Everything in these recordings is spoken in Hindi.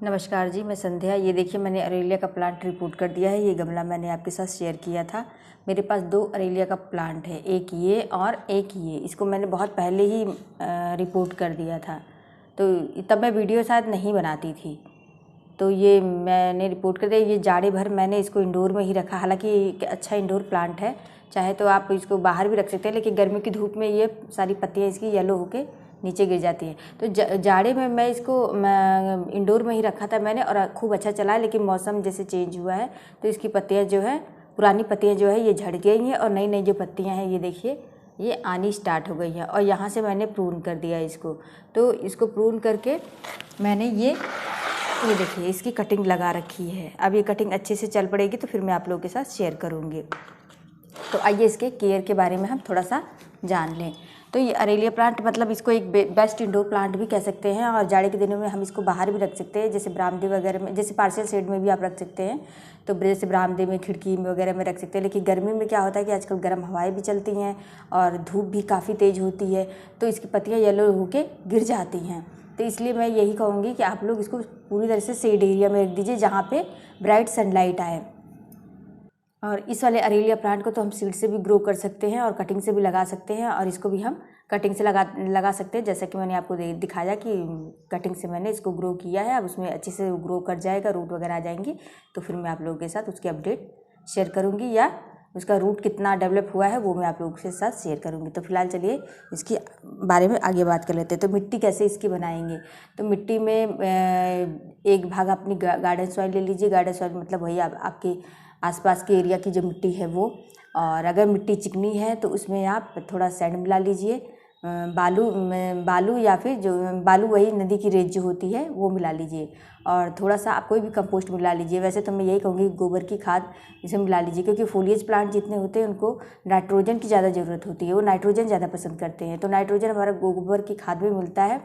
नमस्कार जी, मैं संध्या। ये देखिए मैंने अरेलिया का प्लांट रिपोर्ट कर दिया है। ये गमला मैंने आपके साथ शेयर किया था। मेरे पास 2 अरेलिया का प्लांट है, एक ये और एक ये। इसको मैंने बहुत पहले ही रिपोर्ट कर दिया था, तो तब मैं वीडियो शायद नहीं बनाती थी। तो ये मैंने रिपोर्ट कर दिया। ये जाड़े भर मैंने इसको इंडोर में ही रखा। हालांकि अच्छा इंडोर प्लांट है, चाहे तो आप इसको बाहर भी रख सकते हैं, लेकिन गर्मी की धूप में ये सारी पत्तियाँ इसकी येलो होके नीचे गिर जाती है। तो जाड़े में मैं इसको इंडोर में ही रखा था मैंने, और खूब अच्छा चला। लेकिन मौसम जैसे चेंज हुआ है तो इसकी पत्तियाँ जो है, पुरानी पत्तियाँ जो है ये झड़ गई हैं, और नई नई जो पत्तियाँ हैं ये देखिए ये आनी स्टार्ट हो गई है। और यहाँ से मैंने प्रून कर दिया इसको। तो इसको प्रून करके मैंने ये देखिए इसकी कटिंग लगा रखी है। अब ये कटिंग अच्छे से चल पड़ेगी तो फिर मैं आप लोगों के साथ शेयर करूँगी। तो आइए इसके केयर के बारे में हम थोड़ा सा जान लें। तो ये अरेलिया प्लांट मतलब इसको एक बेस्ट इंडोर प्लांट भी कह सकते हैं, और जाड़े के दिनों में हम इसको बाहर भी रख सकते हैं, जैसे बरामदे वगैरह में, जैसे पार्शियल शेड में भी आप रख सकते हैं। तो जैसे बरामदे में, खिड़की में वगैरह में रख सकते हैं। लेकिन गर्मी में क्या होता है कि आजकल गर्म हवाएं भी चलती हैं और धूप भी काफ़ी तेज़ होती है, तो इसकी पत्तियाँ येलो होकर गिर जाती हैं। तो इसलिए मैं यही कहूँगी कि आप लोग इसको पूरी तरह से शेड एरिया में रख दीजिए, जहाँ पे ब्राइट सनलाइट आए। और इस वाले अरेलिया प्लांट को तो हम सीड से भी ग्रो कर सकते हैं और कटिंग से भी लगा सकते हैं, और इसको भी हम कटिंग से लगा सकते हैं। जैसा कि मैंने आपको दिखाया कि कटिंग से मैंने इसको ग्रो किया है। अब उसमें अच्छे से ग्रो कर जाएगा, रूट वगैरह आ जाएंगी, तो फिर मैं आप लोगों के साथ उसकी अपडेट शेयर करूँगी, या उसका रूट कितना डेवलप हुआ है वो मैं आप लोगों के साथ शेयर करूँगी। तो फिलहाल चलिए इसकी बारे में आगे बात कर लेते हैं। तो मिट्टी कैसे इसकी बनाएंगे। तो मिट्टी में एक भाग अपनी गार्डन सॉइल ले लीजिए। गार्डन सॉइल मतलब वही आपके आसपास के एरिया की जो मिट्टी है वो। और अगर मिट्टी चिकनी है तो उसमें आप थोड़ा सैंड मिला लीजिए, बालू या फिर जो बालू, वही नदी की रेत जो होती है वो मिला लीजिए। और थोड़ा सा आप कोई भी कंपोस्ट मिला लीजिए। वैसे तो मैं यही कहूँगी गोबर की खाद इसे मिला लीजिए, क्योंकि फोलिएज प्लांट जितने होते हैं उनको नाइट्रोजन की ज़्यादा ज़रूरत होती है, वो नाइट्रोजन ज़्यादा पसंद करते हैं। तो नाइट्रोजन हमारा गोबर की खाद में मिलता है।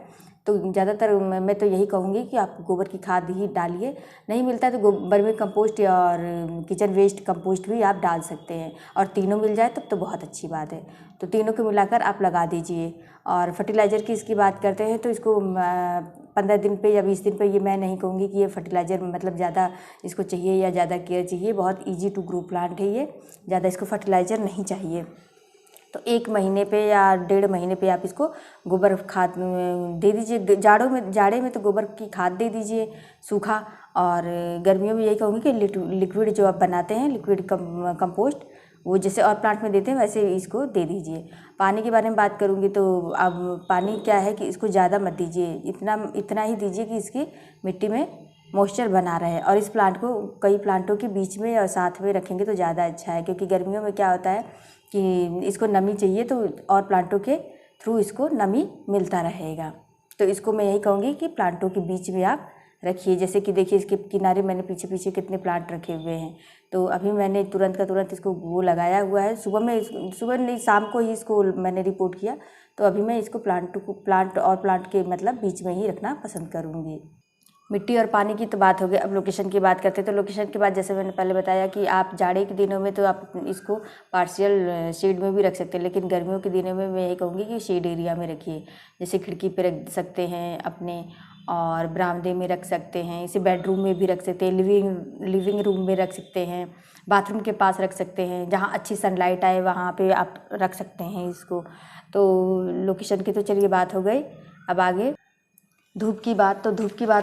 तो ज़्यादातर मैं तो यही कहूँगी कि आप गोबर की खाद ही डालिए। नहीं मिलता है तो वर्मी कंपोस्ट और किचन वेस्ट कंपोस्ट भी आप डाल सकते हैं, और तीनों मिल जाए तब तो बहुत अच्छी बात है। तो तीनों को मिलाकर आप लगा दीजिए। और फर्टिलाइज़र की इसकी बात करते हैं तो इसको 15 दिन पे या 20 दिन पे, ये मैं नहीं कहूँगी कि ये फर्टिलाइज़र मतलब ज़्यादा इसको चाहिए या ज़्यादा केयर चाहिए। बहुत ईजी टू ग्रो प्लांट है ये, ज़्यादा इसको फर्टिलाइज़र नहीं चाहिए। तो 1 महीने पे या 1.5 महीने पे आप इसको गोबर खाद दे दीजिए। जाड़े में तो गोबर की खाद दे दीजिए सूखा। और गर्मियों में यही कहूँगी कि लिक्विड जो आप बनाते हैं, लिक्विड कंपोस्ट, वो जैसे और प्लांट में देते हैं वैसे इसको दे दीजिए। पानी के बारे में बात करूँगी तो अब पानी क्या है कि इसको ज़्यादा मत दीजिए, इतना ही दीजिए कि इसकी मिट्टी में मॉइस्चर बना रहे। और इस प्लांट को कई प्लांटों के बीच में और साथ में रखेंगे तो ज़्यादा अच्छा है, क्योंकि गर्मियों में क्या होता है कि इसको नमी चाहिए, तो और प्लांटों के थ्रू इसको नमी मिलता रहेगा। तो इसको मैं यही कहूँगी कि प्लांटों के बीच में आप रखिए। जैसे कि देखिए इसके किनारे मैंने पीछे पीछे कितने प्लांट रखे हुए हैं। तो अभी मैंने तुरंत का तुरंत इसको वो लगाया हुआ है। सुबह नहीं, शाम को ही इसको मैंने रिपोर्ट किया। तो अभी मैं इसको प्लांट के मतलब बीच में ही रखना पसंद करूँगी। मिट्टी और पानी की तो बात हो गई। अब लोकेशन की बात करते हैं। तो लोकेशन के बाद जैसे मैंने पहले बताया कि आप जाड़े के दिनों में तो आप इसको पार्शियल शेड में भी रख सकते हैं, लेकिन गर्मियों के दिनों में मैं यही कहूँगी कि शेड एरिया में रखिए। जैसे खिड़की पे रख सकते हैं अपने, और बरामदे में रख सकते हैं, इसे बेडरूम में भी रख सकते हैं, लिविंग रूम में रख सकते हैं, बाथरूम के पास रख सकते हैं, जहाँ अच्छी सनलाइट आए वहाँ पे आप रख सकते हैं इसको। तो लोकेशन की तो चलिए बात हो गई। अब आगे धूप की बात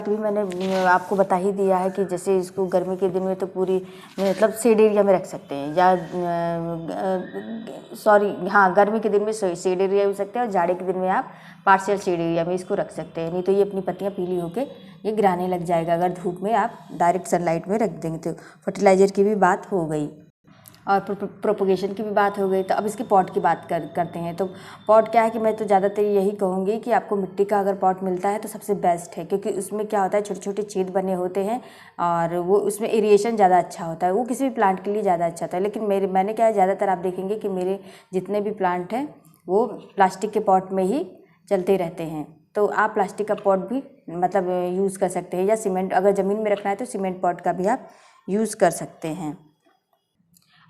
भी मैंने आपको बता ही दिया है कि जैसे इसको गर्मी के दिन में तो पूरी मतलब शेड एरिया में रख सकते हैं, या गर्मी के दिन में शेड एरिया में सकते हैं, और जाड़े के दिन में आप पार्शियल शेड एरिया में इसको रख सकते हैं। नहीं तो ये अपनी पत्तियां पीली होकर ये गिराने लग जाएगा, अगर धूप में आप डायरेक्ट सनलाइट में रख देंगे। तो फर्टिलाइज़र की भी बात हो गई और प्रोपोगेशन की भी बात हो गई। तो अब इसके पॉट की बात करते हैं। तो पॉट क्या है कि मैं तो ज़्यादातर यही कहूँगी कि आपको मिट्टी का अगर पॉट मिलता है तो सबसे बेस्ट है, क्योंकि उसमें क्या होता है छोटे छोटे छेद बने होते हैं, और वो उसमें एरिएशन ज़्यादा अच्छा होता है। वो किसी भी प्लांट के लिए ज़्यादा अच्छा होता है। लेकिन मैंने क्या है, ज़्यादातर आप देखेंगे कि मेरे जितने भी प्लांट हैं वो प्लास्टिक के पॉट में ही चलते रहते हैं। तो आप प्लास्टिक का पॉट भी मतलब यूज़ कर सकते हैं, या सीमेंट, अगर ज़मीन में रखना है तो सीमेंट पॉट का भी आप यूज़ कर सकते हैं।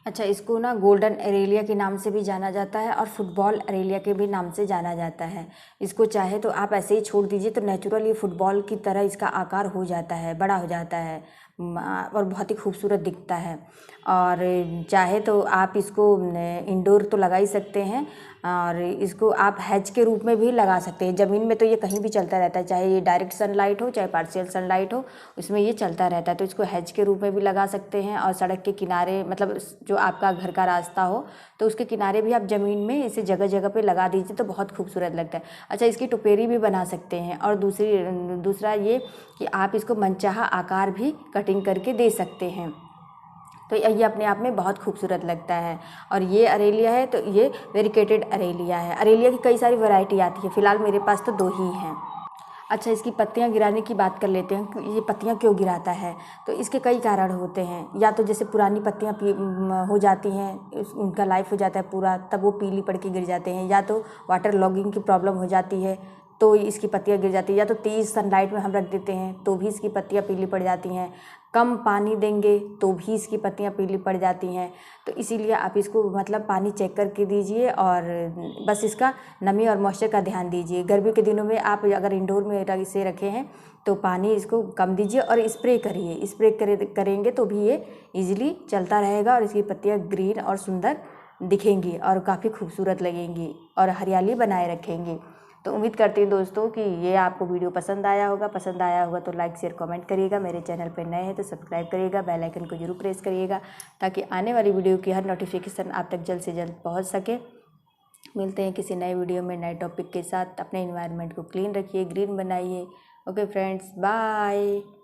अच्छा, इसको ना गोल्डन एरेलिया के नाम से भी जाना जाता है और फुटबॉल एरेलिया के भी नाम से जाना जाता है। इसको चाहे तो आप ऐसे ही छोड़ दीजिए तो नेचुरल ये फुटबॉल की तरह इसका आकार हो जाता है, बड़ा हो जाता है और बहुत ही खूबसूरत दिखता है। और चाहे तो आप इसको इंडोर तो लगा ही सकते हैं और इसको आप हैज के रूप में भी लगा सकते हैं। ज़मीन में तो ये कहीं भी चलता रहता है, चाहे ये डायरेक्ट सनलाइट हो चाहे पार्शियल सनलाइट हो, उसमें ये चलता रहता है। तो इसको हैज के रूप में भी लगा सकते हैं और सड़क के किनारे, मतलब जो आपका घर का रास्ता हो तो उसके किनारे भी आप ज़मीन में इसे जगह जगह पे लगा दीजिए तो बहुत खूबसूरत लगता है। अच्छा, इसकी टोपेरी भी बना सकते हैं और दूसरा ये कि आप इसको मनचाहा आकार भी कटिंग करके दे सकते हैं। तो ये अपने आप में बहुत खूबसूरत लगता है। और ये अरेलिया है तो ये वेरिकेटेड अरेलिया है। अरेलिया की कई सारी वैरायटी आती है, फ़िलहाल मेरे पास तो 2 ही हैं। अच्छा, इसकी पत्तियां गिराने की बात कर लेते हैं कि ये पत्तियां क्यों गिराता है। तो इसके कई कारण होते हैं, या तो जैसे पुरानी पत्तियां हो जाती हैं, उनका लाइफ हो जाता है पूरा, तब वो पीली पड़ के गिर जाते हैं, या तो वाटर लॉगिंग की प्रॉब्लम हो जाती है तो इसकी पत्तियां गिर जाती है, या तो तेज़ सनलाइट में हम रख देते हैं तो भी इसकी पत्तियां पीली पड़ जाती हैं, कम पानी देंगे तो भी इसकी पत्तियां पीली पड़ जाती हैं। तो इसीलिए आप इसको मतलब पानी चेक करके दीजिए और बस इसका नमी और मॉइस्चर का ध्यान दीजिए। गर्मियों के दिनों में आप अगर इंडोर में इसे रखे हैं तो पानी इसको कम दीजिए और स्प्रे करिए। करेंगे तो भी ये इजीली चलता रहेगा और इसकी पत्तियां ग्रीन और सुंदर दिखेंगी और काफ़ी खूबसूरत लगेंगी और हरियाली बनाए रखेंगी। तो उम्मीद करती हूँ दोस्तों कि ये आपको वीडियो पसंद आया होगा तो लाइक शेयर कमेंट करिएगा। मेरे चैनल पर नए हैं तो सब्सक्राइब करिएगा, बेल आइकन को जरूर प्रेस करिएगा ताकि आने वाली वीडियो की हर नोटिफिकेशन आप तक जल्द से जल्द पहुँच सके। मिलते हैं किसी नए वीडियो में नए टॉपिक के साथ। अपने एनवायरनमेंट को क्लीन रखिए, ग्रीन बनाइए। Okay friends, bye.